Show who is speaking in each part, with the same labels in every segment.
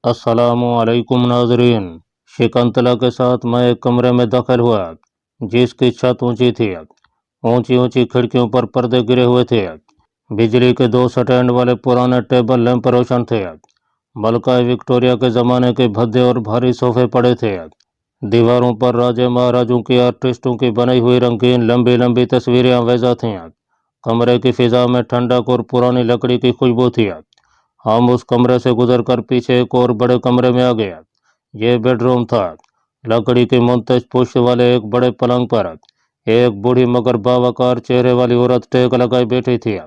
Speaker 1: अस्सलामुअलैकुम नाजरीन। शिकंतला के साथ मैं एक कमरे में दाखिल हुआ जिसकी छत ऊंची थी। ऊंची ऊंची खिड़कियों पर पर्दे गिरे हुए थे। बिजली के दो स्टैंड वाले पुराने टेबल लैंप रोशन थे। मलका विक्टोरिया के ज़माने के भद्दे और भारी सोफे पड़े थे। दीवारों पर राजे महाराजों की आर्टिस्टों की बनी हुई रंगीन लंबी लंबी तस्वीरें आवेजा थीं। कमरे की फिजा में ठंडक और पुरानी लकड़ी की खुशबू थी। हम उस कमरे से गुजरकर पीछे एक और बड़े कमरे में आ गए। ये बेडरूम था। लकड़ी के मुंतज पुष्ट वाले एक बड़े पलंग पर एक बूढ़ी मगर बावकार चेहरे वाली औरत टेक लगाई बैठी थी।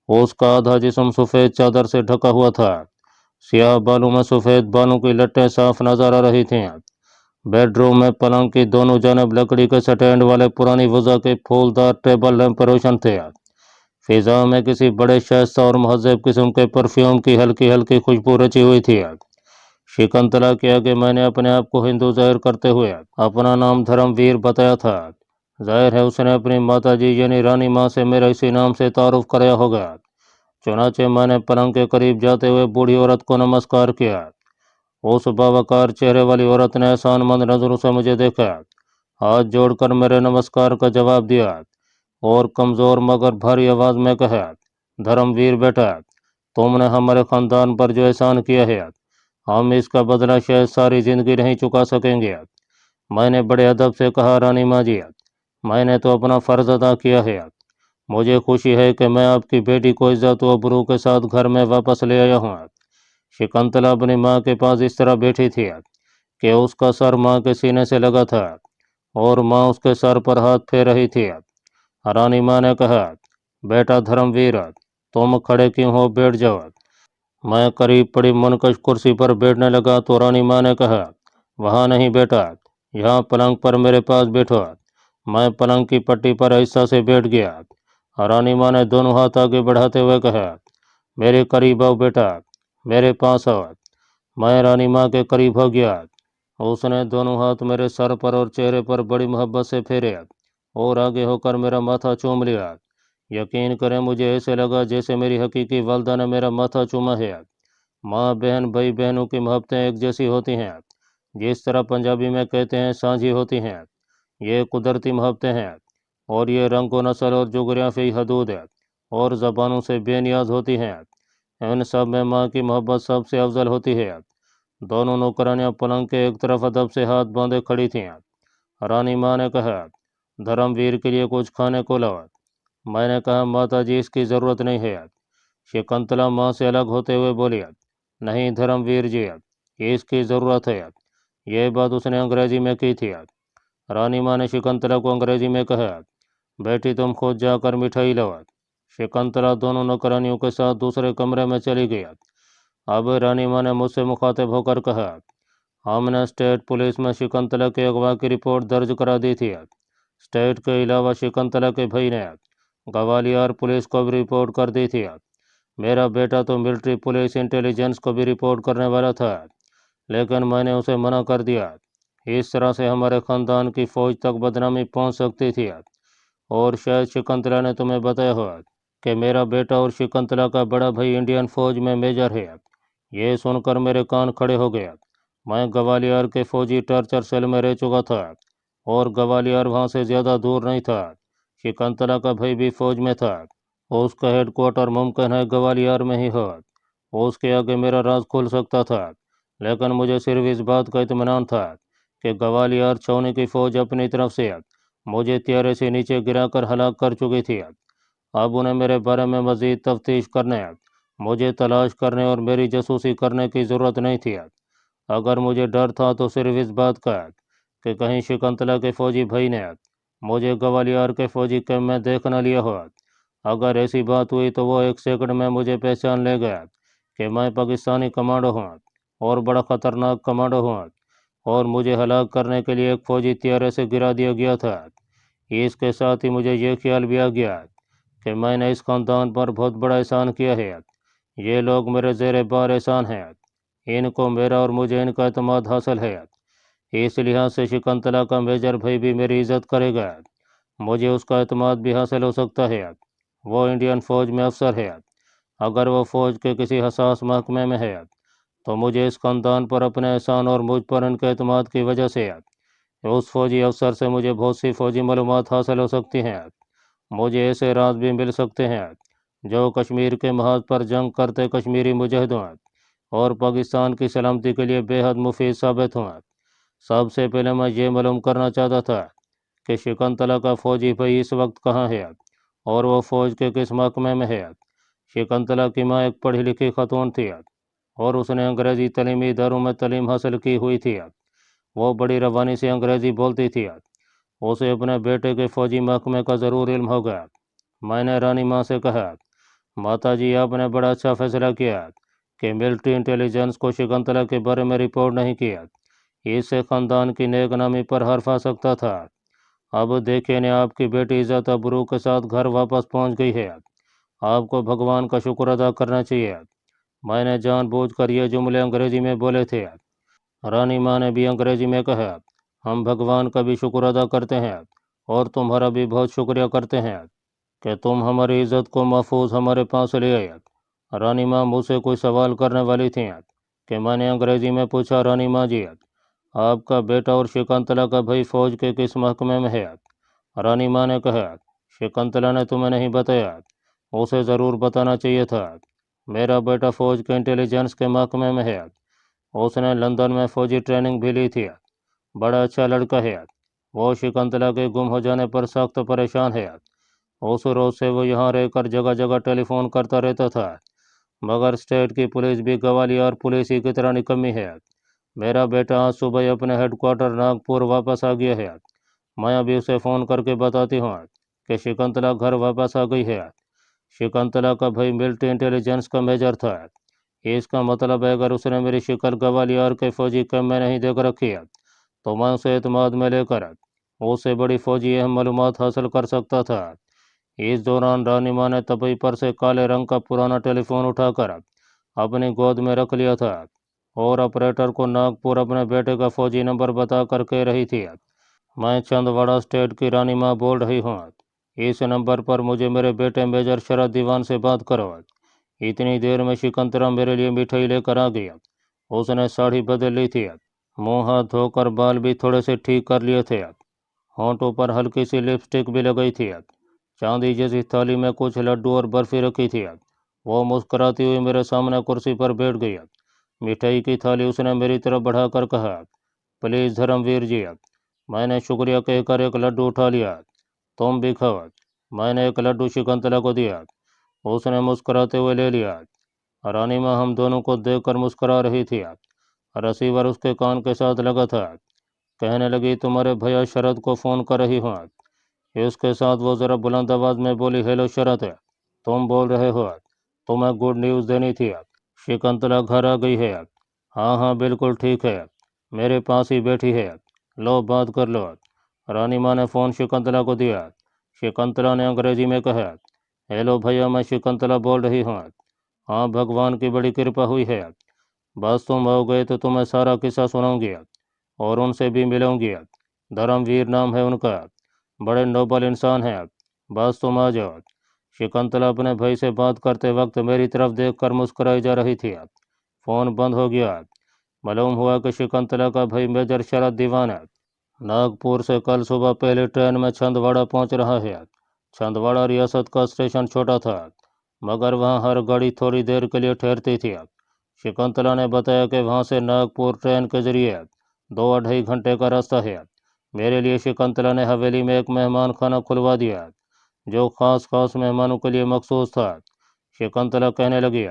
Speaker 1: उसका आधा जिस्म सफ़ेद चादर से ढका हुआ था। सियाह बालों में सफ़ेद बालों की लट्टें साफ नजर आ रही थीं। बेडरूम में पलंग की दोनों जानब लकड़ी के स्टैंड वाले पुरानी वज़ा के फूलदार टेबल लैंप रोशन थे। फिजा में किसी बड़े शाइस्ता और महज़ब किस्म के परफ्यूम की हल्की हल्की खुशबू रची हुई थी। शिकंतला के आगे मैंने अपने आप को हिंदू जाहिर करते हुए अपना नाम धर्मवीर बताया था। जाहिर है उसने अपनी माताजी यानी रानी माँ से मेरा इसी नाम से तारुफ कराया होगा। चुनाचे मैंने पलंग के करीब जाते हुए बूढ़ी औरत को नमस्कार किया। उस बावकार चेहरे वाली औरत ने एहसानमंद नजरों से मुझे देखा, हाथ जोड़कर मेरे नमस्कार का जवाब दिया और कमज़ोर मगर भारी आवाज़ में कहा, धर्मवीर बेटा, तुमने हमारे ख़ानदान पर जो एहसान किया है हम इसका बदला शायद सारी ज़िंदगी नहीं चुका सकेंगे। मैंने बड़े अदब से कहा, रानी माँ जी, मैंने तो अपना फ़र्ज़ अदा किया है। मुझे खुशी है कि मैं आपकी बेटी को इज़्ज़त व आबरू के साथ घर में वापस ले आया हूँ। शिकंतला अपनी माँ के पास इस तरह बैठी थी कि उसका सर माँ के सीने से लगा था और माँ उसके सर पर हाथ फेर रही थी। रानी माँ ने कहा, बेटा धर्मवीर, तुम खड़े क्यों हो, बैठ जाओ। मैं करीब पड़ी मुनकश कुर्सी पर बैठने लगा तो रानी माँ ने कहा, वहाँ नहीं बेटा, यहाँ पलंग पर मेरे पास बैठो। मैं पलंग की पट्टी पर ऐसा से बैठ गया। रानी माँ ने दोनों हाथ आगे बढ़ाते हुए कहा, मेरे करीब आओ बेटा, मेरे पास आओ। मैं रानी माँ के करीब हो गया। उसने दोनों हाथ मेरे सर पर और चेहरे पर बड़ी मोहब्बत से फेरे और आगे होकर मेरा माथा चूम लिया। यकीन करें, मुझे ऐसे लगा जैसे मेरी हकीकी वालदा ने मेरा माथा चूमा है। माँ बहन भाई बहनों की मोहब्बतें एक जैसी होती हैं। जिस तरह पंजाबी में कहते हैं साझी होती हैं, ये कुदरती मोहब्बतें हैं और ये रंग व नस्ल और जोग्राफी हदूद और ज़बानों से बेनियाज होती हैं। इन सब में माँ की मोहब्बत सबसे अफजल होती है। दोनों नौकरानियाँ पलंग के एक तरफ अदब से हाथ बांधे खड़ी थीं। रानी माँ ने कहा, धर्मवीर के लिए कुछ खाने को लाओ। मैंने कहा, माता जी इसकी ज़रूरत नहीं है। शिकंतला माँ से अलग होते हुए बोली, नहीं धर्मवीर जी, इसकी ज़रूरत है। यह बात उसने अंग्रेजी में की थी। रानी माँ ने शिकंतला को अंग्रेजी में कहा, बेटी तुम खुद जाकर मिठाई लाओ। शिकंतला दोनों नौकरानियों के साथ दूसरे कमरे में चली गई। अब रानी माँ ने मुझसे मुखातिब होकर कहा, हमने स्टेट पुलिस में शिकंतला के अगवा की रिपोर्ट दर्ज करा दी थी। स्टेट के अलावा शिकंतला के भाई ने ग्वालियर पुलिस को भी रिपोर्ट कर दी थी। मेरा बेटा तो मिलिट्री पुलिस इंटेलिजेंस को भी रिपोर्ट करने वाला था, लेकिन मैंने उसे मना कर दिया। इस तरह से हमारे ख़ानदान की फ़ौज तक बदनामी पहुंच सकती थी। और शायद शिकंतला ने तुम्हें बताया हो कि मेरा बेटा और शिकंतला का बड़ा भाई इंडियन फ़ौज में मेजर है। ये सुनकर मेरे कान खड़े हो गए। मैं ग्वालियर के फ़ौजी टॉर्चर सेल में रह चुका था और ग्वालियर वहाँ से ज़्यादा दूर नहीं था। शिकंतला का भाई भी फ़ौज में था। उसका हेडक्वार्टर मुमकिन है ग्वालियर में ही हो। उसके आगे मेरा राज खुल सकता था, लेकिन मुझे सिर्फ इस बात का इत्मीनान था कि ग्वालियर छावनी की फ़ौज अपनी तरफ से मुझे त्यारे से नीचे गिराकर हलाक कर चुकी थी। अब उन्हें मेरे बारे में मज़ीद तफ्तीश करने, मुझे तलाश करने और मेरी जासूसी करने की ज़रूरत नहीं थी। अगर मुझे डर था तो सिर्फ इस बात का कि कहीं शिकंतला के फ़ौजी भाई ने मुझे ग्वालियर के फ़ौजी कैंप में देख न लिया हो। अगर ऐसी बात हुई तो वो एक सेकंड में मुझे पहचान ले गया कि मैं पाकिस्तानी कमांडो हूँ और बड़ा ख़तरनाक कमांडो हूँ और मुझे हलाक करने के लिए एक फ़ौजी त्यारे से गिरा दिया गया था। इसके साथ ही मुझे ये ख्याल भी आ गया कि मैंने इस ख़ानदान पर बहुत बड़ा एहसान किया है। ये लोग मेरे ज़ेर बार एहसान हैं। इनको मेरा और मुझे इनका एतमाद हासिल है। इस लिहाज से शिकंतला का मेजर भाई भी मेरी इज़्ज़त करेगा। मुझे उसका एतमाद भी हासिल हो सकता है। वो इंडियन फ़ौज में अफसर है। अगर वो फ़ौज के किसी हसास महकमे में है तो मुझे इस खानदान पर अपने एहसान और मुझ पर इनके एतमाद की वजह से उस फौजी अफसर से मुझे बहुत सी फौजी मालूमात हासिल हो सकती हैं। मुझे ऐसे राज भी मिल सकते हैं जो कश्मीर के महाज पर जंग करते कश्मीरी मुजाहिदों और पाकिस्तान की सलामती के लिए बेहद मुफीद साबित हुआ। सबसे पहले मैं ये मालूम करना चाहता था कि शकुंतला का फौजी भाई इस वक्त कहाँ है और वो फौज के किस महकमे में है। शकुंतला की माँ एक पढ़ी लिखी खातून थी और उसने अंग्रेजी तलीमी इदारों में तालीम हासिल की हुई थी। वो बड़ी रवानी से अंग्रेजी बोलती थी। उसे अपने बेटे के फौजी महकमे का ज़रूर इल्म होगा। मैंने रानी माँ से कहा, माता जी आपने बड़ा अच्छा फैसला किया कि मिलिट्री इंटेलिजेंस को शकुंतला के बारे में रिपोर्ट नहीं किया। इससे ख़ानदान की नेक नामी पर हर्फ आ सकता था। अब देखिए ने आपकी बेटी इज़्ज़त अबरू के साथ घर वापस पहुंच गई है। आपको भगवान का शुक्र अदा करना चाहिए। मैंने जानबूझकर ये जुमले अंग्रेजी में बोले थे। रानी माँ ने भी अंग्रेजी में कहा, हम भगवान का भी शुक्र अदा करते हैं और तुम्हारा भी बहुत शुक्रिया करते हैं कि तुम हमारी इज्जत को महफूज हमारे पास ले आए। रानी माँ मुझसे कोई सवाल करने वाली थी कि मैंने अंग्रेजी में पूछा, रानी माँ जी आपका बेटा और शकुंतला का भाई फौज के किस महकमे में है। रानी माँ ने कहा, शकुंतला ने तुम्हें नहीं बताया, उसे ज़रूर बताना चाहिए था। मेरा बेटा फौज के इंटेलिजेंस के महकमे में है। उसने लंदन में फौजी ट्रेनिंग भी ली थी। बड़ा अच्छा लड़का है। वो शकुंतला के गुम हो जाने पर सख्त परेशान है। उस रोज़ से वो यहाँ रहकर जगह जगह टेलीफोन करता रहता था। मगर स्टेट की पुलिस भी ग्वालियर पुलिस ही की तरह निकम्मी है। मेरा बेटा आज सुबह अपने हेडक्वार्टर नागपुर वापस आ गया है। मैं अभी उसे फ़ोन करके बताती हूँ कि शकुंतला घर वापस आ गई है। शकुंतला का भाई मिलिट्री इंटेलिजेंस का मेजर था। इसका मतलब है अगर उसने मेरी शक्ल ग्वालियर के फौजी कैंप में नहीं देख रखी है तो मैं उसे एतमाद में लेकर उससे बड़ी फौजी अहम मालूमात हासिल कर सकता था। इस दौरान रानी माँ ने तबई पर से काले रंग का पुराना टेलीफोन उठाकर अपनी गोद में रख लिया था और ऑपरेटर को नागपुर अपने बेटे का फौजी नंबर बता कर कह रही थी, मैं चंदवाड़ा स्टेट की रानी माँ बोल रही हूँ। इस नंबर पर मुझे मेरे बेटे मेजर शरद दीवान से बात करो। इतनी देर में शकुंतला मेरे लिए मिठाई लेकर आ गया। उसने साड़ी बदल ली थी। मुंह हाथ धोकर बाल भी थोड़े से ठीक कर लिए थे। होंठों पर हल्की सी लिपस्टिक भी लगाई थी। चांदी जैसी थाली में कुछ लड्डू और बर्फी रखी थी। वो मुस्कुराती हुई मेरे सामने कुर्सी पर बैठ गई। मिठाई की थाली उसने मेरी तरफ बढ़ाकर कहा, प्लीज़ धर्मवीर जी। मैंने शुक्रिया कहकर एक लड्डू उठा लिया। तुम भी खाओ। मैंने एक लड्डू शकुंतला को दिया। उसने मुस्कुराते हुए ले लिया। रानी माँ हम दोनों को देखकर मुस्कुरा रही थी। रिसीवर उसके कान के साथ लगा था। कहने लगी, तुम्हारे भैया शरद को फ़ोन कर रही हूँ। इसके साथ वो ज़रा बुलंद आवाज़ में बोली, हेलो शरद, तुम बोल रहे हो, तुम्हें गुड न्यूज़ देनी थी। शकुंतला घर आ गई है। हाँ हाँ बिल्कुल ठीक है, मेरे पास ही बैठी है, लो बात कर लो। रानी माँ ने फ़ोन शकुंतला को दिया। शकुंतला ने अंग्रेजी में कहा, हेलो भैया मैं शकुंतला बोल रही हूँ। हाँ भगवान की बड़ी कृपा हुई है, बस तुम हो गए तो तुम्हें सारा किस्सा सुनाऊंगी और उनसे भी मिलूंगी। धर्मवीर नाम है उनका, बड़े नोबल इंसान हैं। बस तुम आ जाओ। शकुंतला अपने भाई से बात करते वक्त मेरी तरफ देखकर मुस्कुराई जा रही थी। फ़ोन बंद हो गया। मालूम हुआ कि शकुंतला का भाई मेजर शरद दीवान है। नागपुर से कल सुबह पहली ट्रेन में छंदवाड़ा पहुंच रहा है। छंदवाड़ा रियासत का स्टेशन छोटा था मगर वहां हर गाड़ी थोड़ी देर के लिए ठहरती थी। शकुंतला ने बताया कि वहां से नागपुर ट्रेन के जरिए 2-2.5 घंटे का रास्ता है। मेरे लिए शकुंतला ने हवेली में एक मेहमान खाना खुलवा दिया जो खास मेहमानों के लिए मखसूस था। शकुंतला कहने लगी,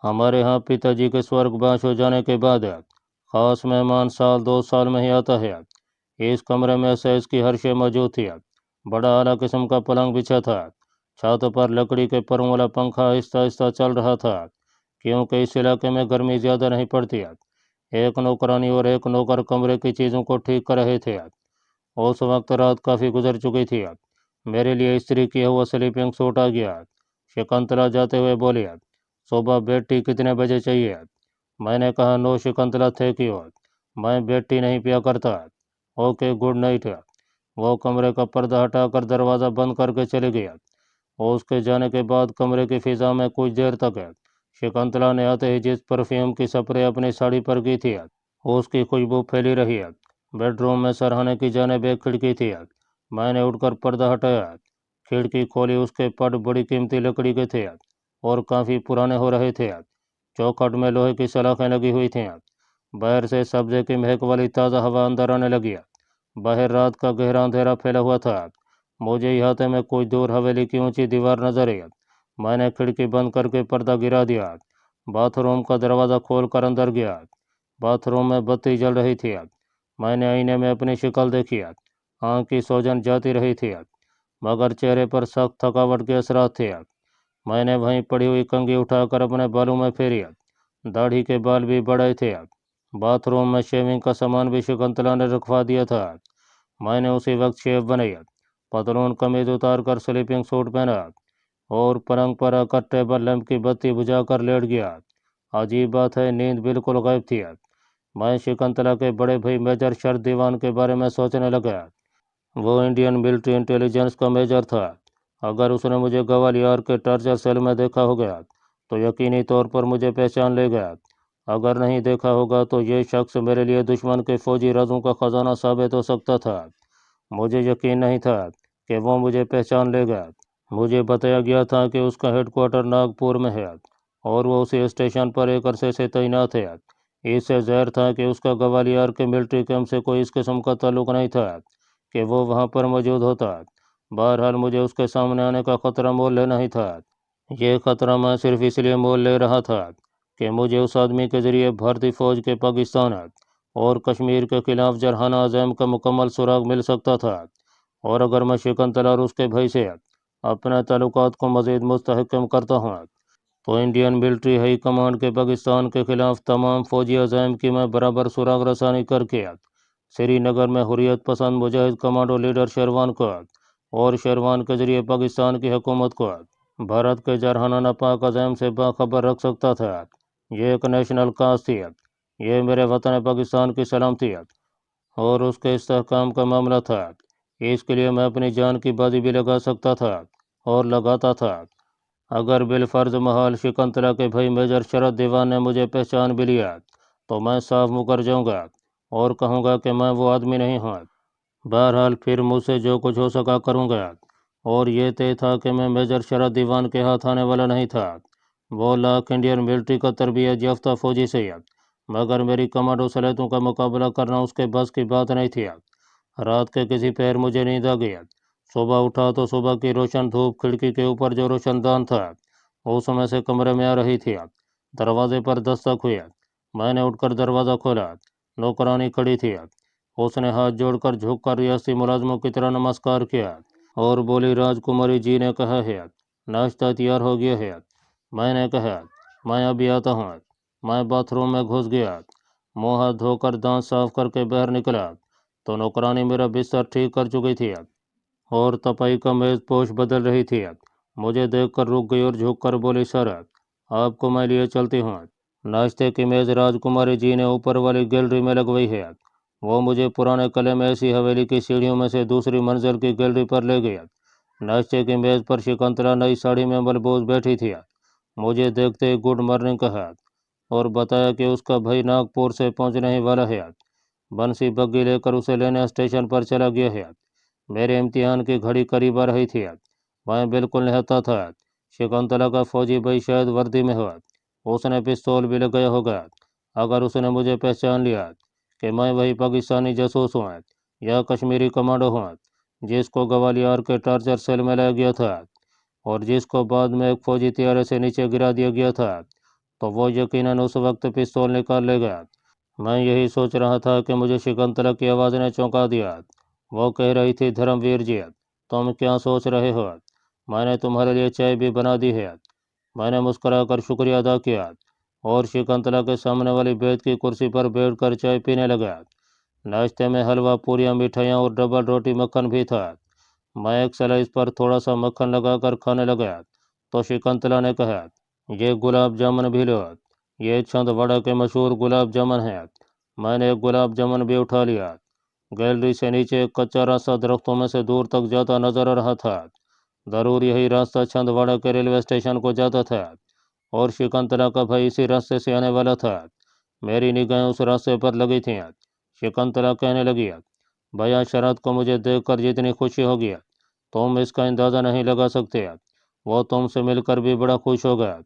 Speaker 1: हमारे यहाँ पिताजी के स्वर्गवास हो जाने के बाद खास मेहमान साल 2 साल में ही आता है। इस कमरे में सैज की हर शय मौजूद थी। बड़ा आला किस्म का पलंग बिछा था। छत पर लकड़ी के परों वाला पंखा आहिस्ता आहिस्ता चल रहा था क्योंकि इस इलाके में गर्मी ज़्यादा नहीं पड़ती। एक नौकरानी और एक नौकर कमरे की चीज़ों को ठीक कर रहे थे। उस वक्त रात काफ़ी गुजर चुकी थी। मेरे लिए इस्त्री किया हुआ स्लीपिंग सूट आ गया। शकुंतला जाते हुए बोली, सुबह बेड-टी कितने बजे चाहिए? मैंने कहा, नो शकुंतला थैंक यू, मैं बेड-टी नहीं पिया करता। Okay good night. वो कमरे का पर्दा हटाकर दरवाज़ा बंद करके चली गई। उसके जाने के बाद कमरे की फिज़ा में कुछ देर तक शकुंतला ने आते ही जिस परफ्यूम की स्प्रे अपनी साड़ी पर की थी उसकी खुशबू फैली रही। बेडरूम में सरहाने की जानिब एक खिड़की थी। मैंने उठकर पर्दा हटाया, खिड़की खोली। उसके पट बड़ी कीमती लकड़ी के थे और काफ़ी पुराने हो रहे थे। चौखट में लोहे की सलाखें लगी हुई थीं। बाहर से सब्जे की महक वाली ताज़ा हवा अंदर आने लगी। बाहर रात का गहरा अंधेरा फैला हुआ था। मुझे इहाते में कुछ दूर हवेली की ऊंची दीवार नजर आई। मैंने खिड़की बंद करके पर्दा गिरा दिया। बाथरूम का दरवाज़ा खोल कर अंदर गया। बाथरूम में बत्ती जल रही थी। मैंने आईने में अपनी शक्ल देखी। आँख की सोजन जाती रही थी, मगर चेहरे पर सख्त थकावट के असरात थे। मैंने वहीं पड़ी हुई कंघी उठाकर अपने बालों में फेरी। दाढ़ी के बाल भी बढ़ाए थे। बाथरूम में शेविंग का सामान भी शकुंतला ने रखवा दिया था। मैंने उसी वक्त शेव बनाई, पतलून कमीज उतार कर स्लीपिंग सूट पहना और पलंग पर आकर टेबल लैंप की बत्ती बुझाकर लेट गया। अजीब बात है, नींद बिल्कुल गायब थी। मैं शकुंतला के बड़े भाई मेजर शरद दीवान के बारे में सोचने लगा। वो इंडियन मिलिट्री इंटेलिजेंस का मेजर था। अगर उसने मुझे ग्वालियर के टॉर्चर सेल में देखा होगा तो यकीनी तौर पर मुझे पहचान लेगा। अगर नहीं देखा होगा तो ये शख्स मेरे लिए दुश्मन के फौजी राजों का खजाना साबित हो सकता था। मुझे यकीन नहीं था कि वो मुझे पहचान लेगा। मुझे बताया गया था कि उसका हेडक्वार्टर नागपुर में है और वो उसी स्टेशन पर एक अरसे से तैनात है। इससे ज़ाहिर था कि उसका ग्वालियर के मिलिट्री कैंप से कोई इस किस्म का ताल्लुक नहीं था कि वो वहाँ पर मौजूद होता। बहरहाल मुझे उसके सामने आने का खतरा मोल लेना ही था। ये खतरा मैं सिर्फ इसलिए मोल ले रहा था कि मुझे उस आदमी के ज़रिए भारतीय फ़ौज के पाकिस्तान और कश्मीर के खिलाफ जरहाना अज़ैम का मुकम्मल सुराग मिल सकता था। और अगर मैं शकुंतला और उसके भाई से अपने ताल्लुकात को मज़ीद मुस्तहकम करता हूँ तो इंडियन मिलिट्री हाई कमांड के पाकिस्तान के खिलाफ तमाम फ़ौजी अज़ैम की मैं बराबर सुराग रसानी करके श्रीनगर में हुर्रियत पसंद मुजाहिद कमांडो लीडर शेरवान को और शेरवान के ज़रिए पाकिस्तान की हुकूमत को भारत के जरहाना नापाक अज़ैम से बाखबर रख सकता था। ये एक नेशनल काज थी। ये मेरे वतन पाकिस्तान की सलामती और उसके इस्तेहकाम का मामला था। इसके लिए मैं अपनी जान की बाजी भी लगा सकता था और लगाता था। अगर बिलफर्ज महाल शकुंतला के भाई मेजर शरद दीवान ने मुझे पहचान भी लिया तो मैं साफ मुकर जाऊंगा और कहूँगा कि मैं वो आदमी नहीं हूँ। बहरहाल फिर मुझसे जो कुछ हो सका करूँगा। और ये तय था कि मैं मेजर शरद दीवान के हाथ आने वाला नहीं था। वो लाख इंडियन मिलिट्री का तरबियत याफ्ता फौजी से मगर मेरी कमांडो सलाहियतों का मुकाबला करना उसके बस की बात नहीं थी। रात के किसी पैर मुझे नींद आ गई। सुबह उठा तो सुबह की रोशन धूप खिड़की के ऊपर जो रोशनदान था उसमें से कमरे में आ रही थी। दरवाजे पर दस्तक हुई। मैंने उठकर दरवाज़ा खोला। नौकरानी खड़ी थी। उसने हाथ जोड़कर झुककर रियासती मुलाजमों की तरह नमस्कार किया और बोली, राजकुमारी जी ने कहा है नाश्ता तैयार हो गया है। मैंने कहा, मैं अभी आता हूँ। मैं बाथरूम में घुस गया। मुँह हाथ धोकर दांत साफ करके बाहर निकला तो नौकरानी मेरा बिस्तर ठीक कर चुकी थी और तपाई का मेज पोश बदल रही थी। मुझे देखकर रुक गई और झुककर बोली, सर आपको मैं लिए चलती हूँ। नाश्ते की मेज राजकुमारी जी ने ऊपर वाली गैलरी में लगवाई है। वो मुझे पुराने किले में ऐसी हवेली की सीढ़ियों में से दूसरी मंजिल की गैलरी पर ले गया। नाश्ते की मेज पर शकुंतला नई साड़ी में मलबूस बैठी थी। मुझे देखते ही गुड मॉर्निंग कहा और बताया कि उसका भाई नागपुर से पहुंचने ही वाला है। बंसी बग्गी लेकर उसे लेने स्टेशन पर चला गया है। मेरे इम्तिहान की घड़ी करीब आ रही थी। मैं बिल्कुल निहत्था था। शकुंतला का फौजी भाई शायद वर्दी में हो। उसने पिस्तौल भी लगाया होगा। अगर उसने मुझे पहचान लिया कि मैं वही पाकिस्तानी जासूस हूँ या कश्मीरी कमांडो हूँ जिसको ग्वालियर के टॉर्चर सेल में लाया गया था और जिसको बाद में एक फौजी त्यारे से नीचे गिरा दिया गया था, तो वो यकीनन उस वक्त पिस्तौल निकाल लेगा। मैं यही सोच रहा था कि मुझे शकुंतला की आवाज़ ने चौंका दिया। वो कह रही थी, धर्मवीर जी तुम क्या सोच रहे हो? मैंने तुम्हारे लिए चाय भी बना दी है। मैंने मुस्कुराकर शुक्रिया अदा किया और शकुंतला के सामने वाली बेत की कुर्सी पर बैठकर चाय पीने लगा। नाश्ते में हलवा, पूरियाँ, मिठाइयाँ और डबल रोटी मक्खन भी था। मैं एक स्लाइस पर थोड़ा सा मक्खन लगाकर खाने लगा तो शकुंतला ने कहा, ये गुलाब जामुन भी लो। ये छिंदवाड़ा के मशहूर गुलाब जामुन है। मैंने एक गुलाब जामुन भी उठा लिया। गैलरी से नीचे एक कच्चा रास्ता दरख्तों में से दूर तक जाता नजर आ रहा था। ज़रूर यही रास्ता छिंदवाड़ा के रेलवे स्टेशन को जाता था। और शकुंतला का भाई इसी रास्ते से आने वाला था। मेरी निगाहें उस रास्ते पर लगी थीं। शकुंतला कहने लगी, भैया शरद को मुझे देखकर जितनी खुशी होगी तुम इसका अंदाज़ा नहीं लगा सकते। वो तुमसे मिलकर भी बड़ा खुश होगा।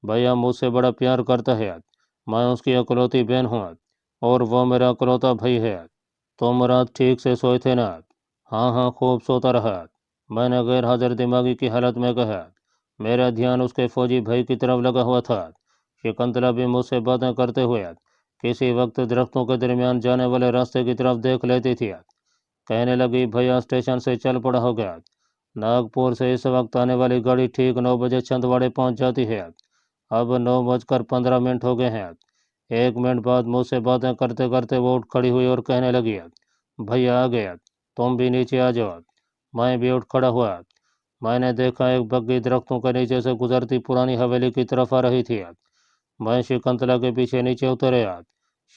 Speaker 1: भैया मुझसे बड़ा प्यार करता है। मैं उसकी इकलौती बहन हूँ और वो मेरा इकलौता भाई है। तुम रात ठीक से सोए थे ना? हाँ हाँ, खूब सोता रहा। मैंने गैर हाजिर दिमागी की हालत में कहा। मेरा ध्यान उसके फौजी भाई की तरफ लगा हुआ था। शकुंतला भी मुझसे बातें करते हुए किसी वक्त दरख्तों के दरमियान जाने वाले रास्ते की तरफ देख लेती थी। कहने लगी, भैया स्टेशन से चल पड़ा होगा। नागपुर से इस वक्त आने वाली गाड़ी ठीक 9 बजे छिंदवाड़े पहुंच जाती है। अब 9:15 हो गए हैं। 1 मिनट बाद मुझसे बातें करते करते वो उठ खड़ी हुई और कहने लगी, भैया आ गया, तुम भी नीचे आ जाओ। मैं भी उठ खड़ा हुआ। मैंने देखा एक बग्घी दरख्तों के नीचे से गुजरती पुरानी हवेली की तरफ आ रही थी। मैं शकुंतला के पीछे नीचे उतरे।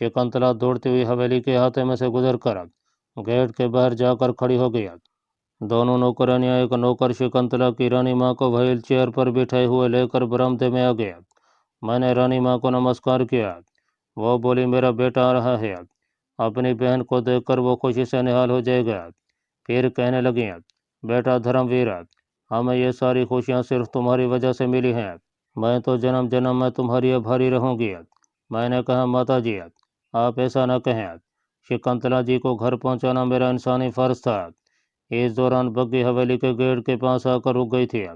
Speaker 1: शकुंतला दौड़ती हुई हवेली के हाथे में से गुजर कर गेट के बाहर जाकर खड़ी हो गई। दोनों नौकरानियां, एक नौकर शकुंतला की रानी माँ को व्हील चेयर पर बिठाए हुए लेकर बरामदे में आ गया। मैंने रानी माँ को नमस्कार किया। वो बोली, मेरा बेटा आ रहा है, अपनी बहन को देखकर वो खुशी से निहाल हो जाएगा। फिर कहने लगी, बेटा धर्मवीर, हमें ये सारी खुशियाँ सिर्फ तुम्हारी वजह से मिली हैं। मैं तो जन्म जन्म में तुम्हारी आभारी रहूंगी। मैंने कहा, माता जी आप ऐसा न कहें। शकुंतला जी को घर पहुंचाना मेरा इंसानी फर्ज था। इस दौरान बग्घी हवेली के गेट के पास आकर रुक गई थी।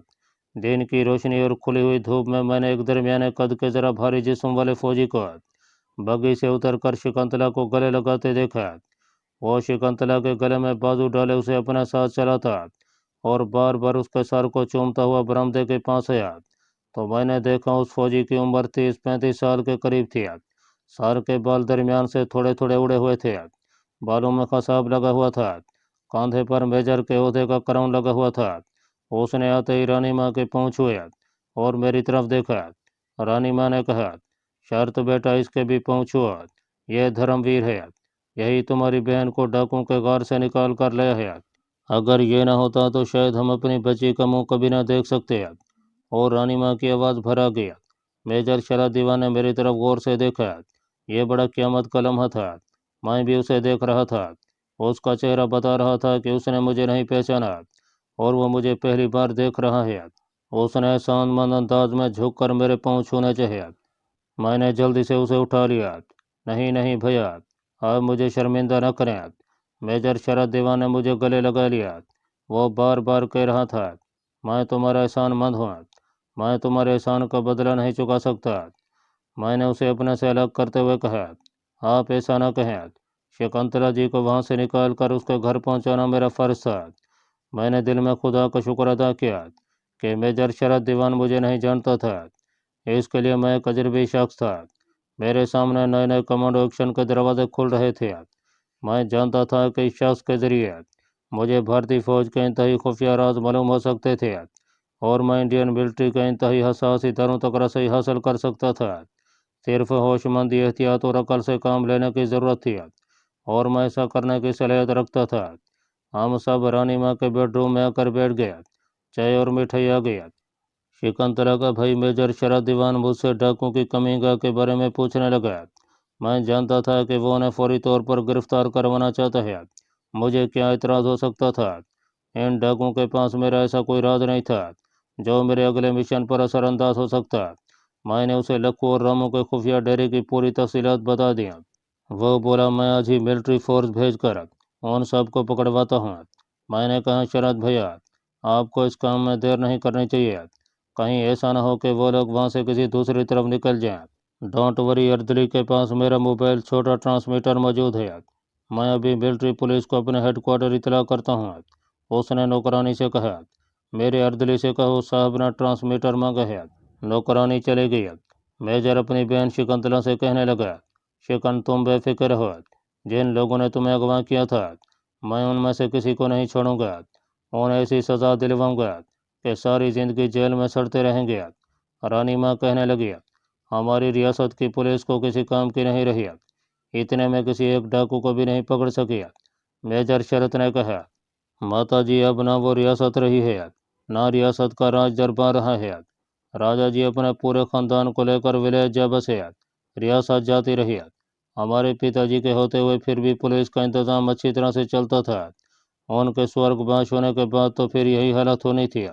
Speaker 1: दिन की रोशनी और खुली हुई धूप में मैंने एक दरमियाने कद के जरा भारी जिस्म वाले फौजी को बग्घी से उतरकर शकुंतला को गले लगाते देखा। वो शकुंतला के गले में बाजू डाले उसे अपने साथ चलाता और बार बार उसके सर को चूमता हुआ बरामदे के पास आया तो मैंने देखा उस फौजी की उम्र 30-35 साल के करीब थी। सर के बाल दरमियान से थोड़े थोड़े उड़े हुए थे। बालों में खसाब लगा हुआ था। कांधे पर मेजर के ओहदे का क्राउन लगा हुआ था। उसने आते ही रानी माँ के पाँव छुए और मेरी तरफ देखा। रानी माँ ने कहा, शर्त बेटा इसके भी पाँव छुओ, यह धर्मवीर है, यही तुम्हारी बहन को डाकुओं के गार से निकाल कर लाया है। अगर ये ना होता तो शायद हम अपनी बच्ची का मुंह कभी ना देख सकते। और रानी माँ की आवाज़ भरा गया। मेजर शरद दीवान ने मेरी तरफ गौर से देखा। यह बड़ा क़यामत का लम्हा था। मैं भी उसे देख रहा था। उसका चेहरा बता रहा था कि उसने मुझे नहीं पहचाना और वो मुझे पहली बार देख रहा है। उसने शानमंद अंदाज में झुककर मेरे पाँव छूने चाहे। मैंने जल्दी से उसे उठा लिया। नहीं नहीं भैया, आप मुझे शर्मिंदा न करें। मेजर शरद दीवान ने मुझे गले लगा लिया। वो बार बार कह रहा था, मैं तुम्हारा एहसानमंद हूँ, मैं तुम्हारे एहसान का बदला नहीं चुका सकता। मैंने उसे अपने से अलग करते हुए कहा, आप ऐसा न कहें। शकुंतला जी को वहाँ से निकाल कर उसके घर पहुँचाना मेरा फ़र्ज था। मैंने दिल में खुदा का शुक्र अदा किया कि मेजर शरद दीवान मुझे नहीं जानता था। इसके लिए मैं एक अजनबी शख्स था। मेरे सामने नए नए कमांडो एक्शन के दरवाजे खुल रहे थे। मैं जानता था कि इस शख्स के जरिए मुझे भारतीय फौज के इंतहाई खुफिया राज मालूम हो सकते थे और मैं इंडियन मिलिट्री के इंतहाई हसास इदारों तक रसाई हासिल कर सकता था। सिर्फ होशमंदी, एहतियात और अकल से काम लेने की ज़रूरत थी और मैं ऐसा करने की सलाहियत रखता था। हम सब रानी माँ के बेडरूम में आकर बैठ गया। चाय और मिठाई आ गया। शकुंतला का भाई मेजर शरद दीवान मुझसे डाकुओं की कमीगाह के बारे में पूछने लगा। मैं जानता था कि वो उन्हें फौरी तौर पर गिरफ्तार करवाना चाहता है। मुझे क्या एतराज़ हो सकता था? इन डाकुओं के पास मेरा ऐसा कोई राज नहीं था जो मेरे अगले मिशन पर असरअंदाज हो सकता। मैंने उसे लखू और रामू के खुफिया डेरे की पूरी तफसीलात बता दी। वो बोला, मैं आज ही मिलिट्री फोर्स भेजकर उन सबको पकड़वाता हूँ। मैंने कहा, शरद भैया आपको इस काम में देर नहीं करनी चाहिए। कहीं ऐसा ना हो कि वो लोग वहाँ से किसी दूसरी तरफ निकल जाएं। डोंट वरी, अर्दली के पास मेरा मोबाइल छोटा ट्रांसमीटर मौजूद है। मैं अभी मिलिट्री पुलिस को अपने हेडक्वार्टर इतला करता हूँ। उसने नौकरानी से कहा। मेरे अर्दली से कहो साहब ने ट्रांसमीटर मांगा है। नौकरानी चली गई। मेजर अपनी बहन शकुंतला से कहने लगा, शिकन तुम बेफिक्र हो, जिन लोगों ने तुम्हें अगवा किया था मैं उनमें से किसी को नहीं छोड़ूंगा। उन्हें ऐसी सज़ा दिलवाऊंगा कि सारी ज़िंदगी जेल में सड़ते रहेंगे। रानी माँ कहने लगी, हमारी रियासत की पुलिस को किसी काम की नहीं रही, इतने में किसी एक डाकू को भी नहीं पकड़ सकी। मेजर शरत ने कहा, माता जी अब ना वो रियासत रही है, ना रियासत का राज दरबार रहा है। राजा जी अपने पूरे खानदान को लेकर विलेज जा बसे। रियासत जाती रही। हमारे पिताजी के होते हुए फिर भी पुलिस का इंतजाम अच्छी तरह से चलता था। उनके स्वर्गवास होने के बाद तो फिर यही हालत होनी थी।